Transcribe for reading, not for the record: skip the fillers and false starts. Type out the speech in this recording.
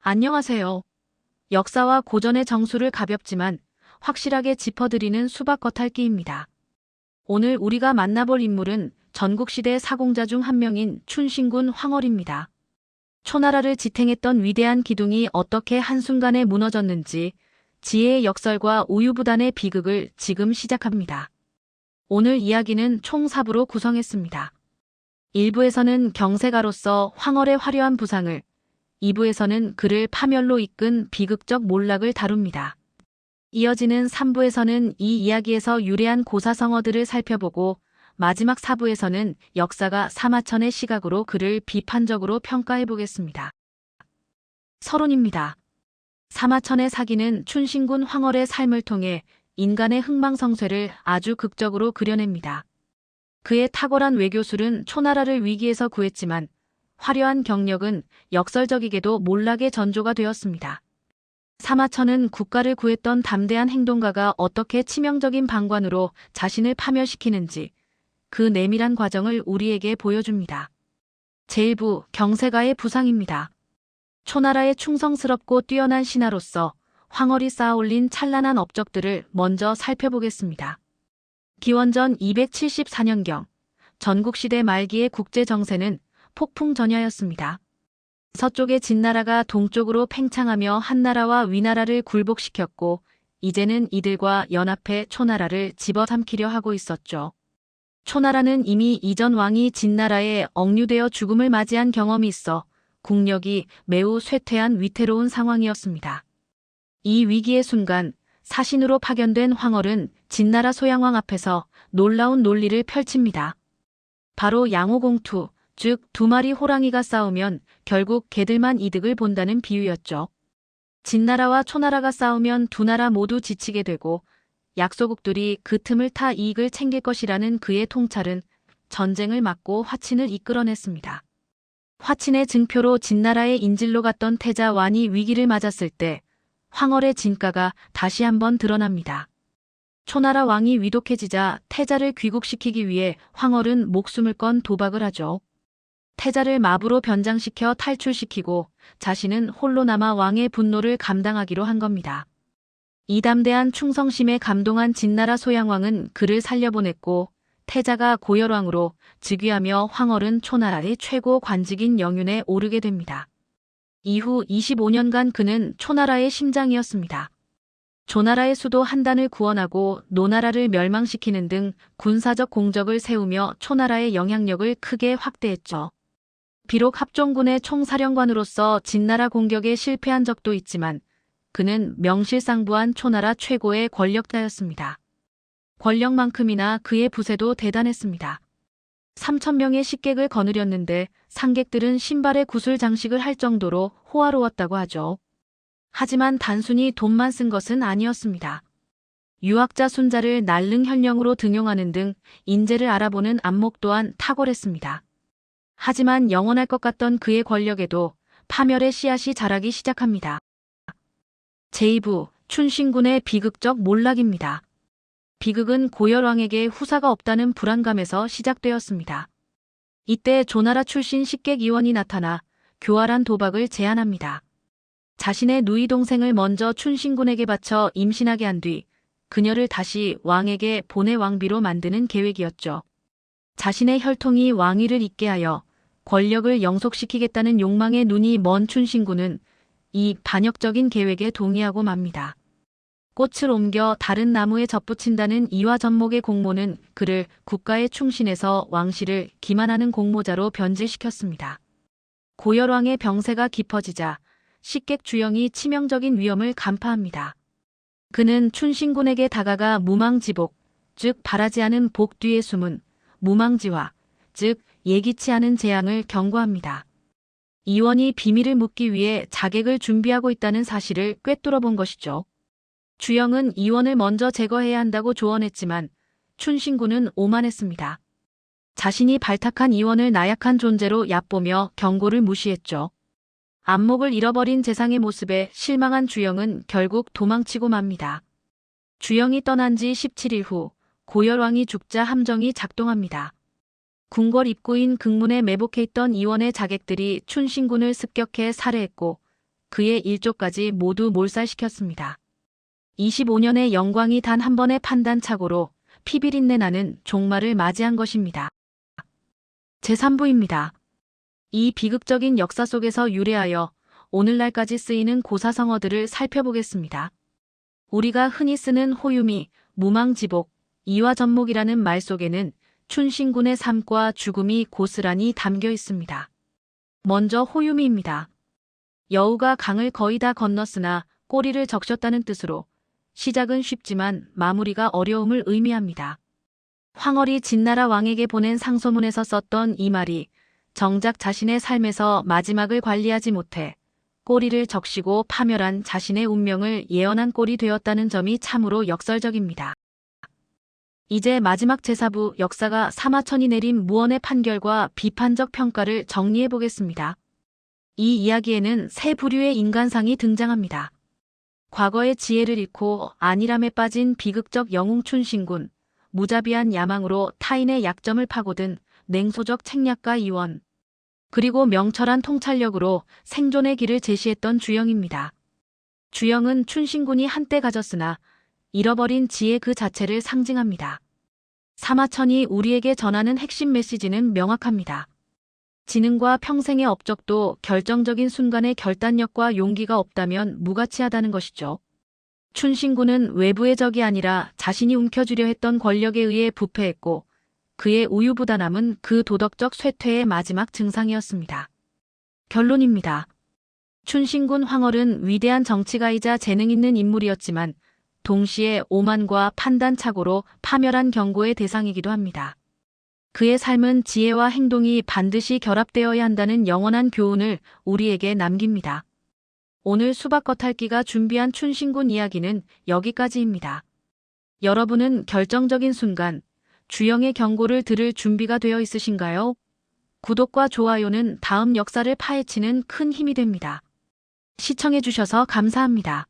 안녕하세요. 역사와 고전의 정수를 가볍지만 확실하게 짚어드리는 수박 겉핥기입니다. 오늘 우리가 만나볼 인물은 전국시대 사공자 중 한 명인 춘신군 황홀입니다. 초나라를 지탱했던 위대한 기둥이 어떻게 한순간에 무너졌는지 지혜의 역설과 우유부단의 비극을 지금 시작합니다. 오늘 이야기는 총 4부로 구성했습니다. 1부에서는 경세가로서 황홀의 화려한 부상을, 2부에서는 그를 파멸로 이끈 비극적 몰락을 다룹니다. 이어지는 3부에서는 이 이야기에서 유래한 고사성어들을 살펴보고 마지막 4부에서는 역사가 사마천의 시각으로 그를 비판적으로 평가해보겠습니다. 서론입니다. 사마천의 사기는 춘신군 황홀의 삶을 통해 인간의 흥망성쇠를 아주 극적으로 그려냅니다. 그의 탁월한 외교술은 초나라를 위기에서 구했지만 화려한 경력은 역설적이게도 몰락의 전조가 되었습니다. 사마천은 국가를 구했던 담대한 행동가가 어떻게 치명적인 방관으로 자신을 파멸시키는지 그 내밀한 과정을 우리에게 보여줍니다. 제1부 경세가의 부상입니다. 초나라의 충성스럽고 뛰어난 신하로서 황홀이 쌓아올린 찬란한 업적들을 먼저 살펴보겠습니다. 기원전 274년경 전국시대 말기의 국제정세는 폭풍전야였습니다. 서쪽의 진나라가 동쪽으로 팽창하며 한나라와 위나라를 굴복시켰고 이제는 이들과 연합해 초나라를 집어삼키려 하고 있었죠. 초나라는 이미 이전 왕이 진나라에 억류되어 죽음을 맞이한 경험이 있어 국력이 매우 쇠퇴한 위태로운 상황이었습니다. 이 위기의 순간 사신으로 파견된 황홀은 진나라 소양왕 앞에서 놀라운 논리를 펼칩니다. 바로 양호공투, 즉 두 마리 호랑이가 싸우면 결국 개들만 이득을 본다는 비유였죠. 진나라와 초나라가 싸우면 두 나라 모두 지치게 되고 약소국들이 그 틈을 타 이익을 챙길 것이라는 그의 통찰은 전쟁을 막고 화친을 이끌어냈습니다. 화친의 증표로 진나라의 인질로 갔던 태자 완이 위기를 맞았을 때 황홀의 진가가 다시 한번 드러납니다. 초나라 왕이 위독해지자 태자를 귀국시키기 위해 황홀은 목숨을 건 도박을 하죠. 태자를 마부로 변장시켜 탈출시키고 자신은 홀로 남아 왕의 분노를 감당하기로 한 겁니다. 이 담대한 충성심에 감동한 진나라 소양왕은 그를 살려보냈고 태자가 고열왕으로 즉위하며 황홀은 초나라의 최고 관직인 영윤에 오르게 됩니다. 이후 25년간 그는 초나라의 심장이었습니다. 조나라의 수도 한단을 구원하고 노나라를 멸망시키는 등 군사적 공적을 세우며 초나라의 영향력을 크게 확대했죠. 비록 합종군의 총사령관으로서 진나라 공격에 실패한 적도 있지만 그는 명실상부한 초나라 최고의 권력자였습니다. 권력만큼이나 그의 부세도 대단했습니다. 3,000명의 식객을 거느렸는데 상객들은 신발에 구슬 장식을 할 정도로 호화로웠다고 하죠. 하지만 단순히 돈만 쓴 것은 아니었습니다. 유학자 순자를 날릉 현령으로 등용하는 등 인재를 알아보는 안목 또한 탁월했습니다. 하지만 영원할 것 같던 그의 권력에도 파멸의 씨앗이 자라기 시작합니다. 제2부 춘신군의 비극적 몰락입니다. 비극은 고열왕에게 후사가 없다는 불안감에서 시작되었습니다. 이때 조나라 출신 식객 이원이 나타나 교활한 도박을 제안합니다. 자신의 누이 동생을 먼저 춘신군에게 바쳐 임신하게 한 뒤 그녀를 다시 왕에게 본의 왕비로 만드는 계획이었죠. 자신의 혈통이 왕위를 잇게 하여 권력을 영속시키겠다는 욕망에 눈이 먼 춘신군은 이 반역적인 계획에 동의하고 맙니다. 꽃을 옮겨 다른 나무에 접붙인다는 이화전목의 공모는 그를 국가에 충신해서 왕실을 기만하는 공모자로 변질시켰습니다. 고열왕의 병세가 깊어지자 식객 주영이 치명적인 위험을 간파합니다. 그는 춘신군에게 다가가 무망지복, 즉 바라지 않은 복 뒤에 숨은 무망지화, 즉 예기치 않은 재앙을 경고합니다. 이원이 비밀을 묻기 위해 자객을 준비하고 있다는 사실을 꿰뚫어 본 것이죠. 주영은 이원을 먼저 제거해야 한다고 조언했지만 춘신군은 오만했습니다. 자신이 발탁한 이원을 나약한 존재로 얕보며 경고를 무시했죠. 안목을 잃어버린 재상의 모습에 실망한 주영은 결국 도망치고 맙니다. 주영이 떠난 지 17일 후 고열왕이 죽자 함정이 작동합니다. 궁궐 입구인 극문에 매복해 있던 이원의 자객들이 춘신군을 습격해 살해했고 그의 일족까지 모두 몰살시켰습니다. 25년의 영광이 단 한 번의 판단착오로 피비린내 나는 종말을 맞이한 것입니다. 제3부입니다. 이 비극적인 역사 속에서 유래하여 오늘날까지 쓰이는 고사성어들을 살펴보겠습니다. 우리가 흔히 쓰는 호유미, 무망지복, 이화전목이라는 말 속에는 춘신군의 삶과 죽음이 고스란히 담겨 있습니다. 먼저 호유미입니다. 여우가 강을 거의 다 건넜으나 꼬리를 적셨다는 뜻으로 시작은 쉽지만 마무리가 어려움을 의미합니다. 황홀이 진나라 왕에게 보낸 상소문에서 썼던 이 말이 정작 자신의 삶에서 마지막을 관리하지 못해 꼬리를 적시고 파멸한 자신의 운명을 예언한 꼴이 되었다는 점이 참으로 역설적입니다. 이제 마지막 제4부 역사가 사마천이 내린 무언의 판결과 비판적 평가를 정리해 보겠습니다. 이 이야기에는 세 부류의 인간상이 등장합니다. 과거의 지혜를 잃고 안일함에 빠진 비극적 영웅 춘신군, 무자비한 야망으로 타인의 약점을 파고든 냉소적 책략가 이원, 그리고 명철한 통찰력으로 생존의 길을 제시했던 주영입니다. 주영은 춘신군이 한때 가졌으나 잃어버린 지혜 그 자체를 상징합니다. 사마천이 우리에게 전하는 핵심 메시지는 명확합니다. 지능과 평생의 업적도 결정적인 순간의 결단력과 용기가 없다면 무가치하다는 것이죠. 춘신군은 외부의 적이 아니라 자신이 움켜쥐려 했던 권력에 의해 부패했고 그의 우유부단함은 그 도덕적 쇠퇴의 마지막 증상이었습니다. 결론입니다. 춘신군 황홀은 위대한 정치가이자 재능 있는 인물이었지만 동시에 오만과 판단착오로 파멸한 경고의 대상이기도 합니다. 그의 삶은 지혜와 행동이 반드시 결합되어야 한다는 영원한 교훈을 우리에게 남깁니다. 오늘 수박 겉핥기가 준비한 춘신군 이야기는 여기까지입니다. 여러분은 결정적인 순간 주영의 경고를 들을 준비가 되어 있으신가요? 구독과 좋아요는 다음 역사를 파헤치는 큰 힘이 됩니다. 시청해주셔서 감사합니다.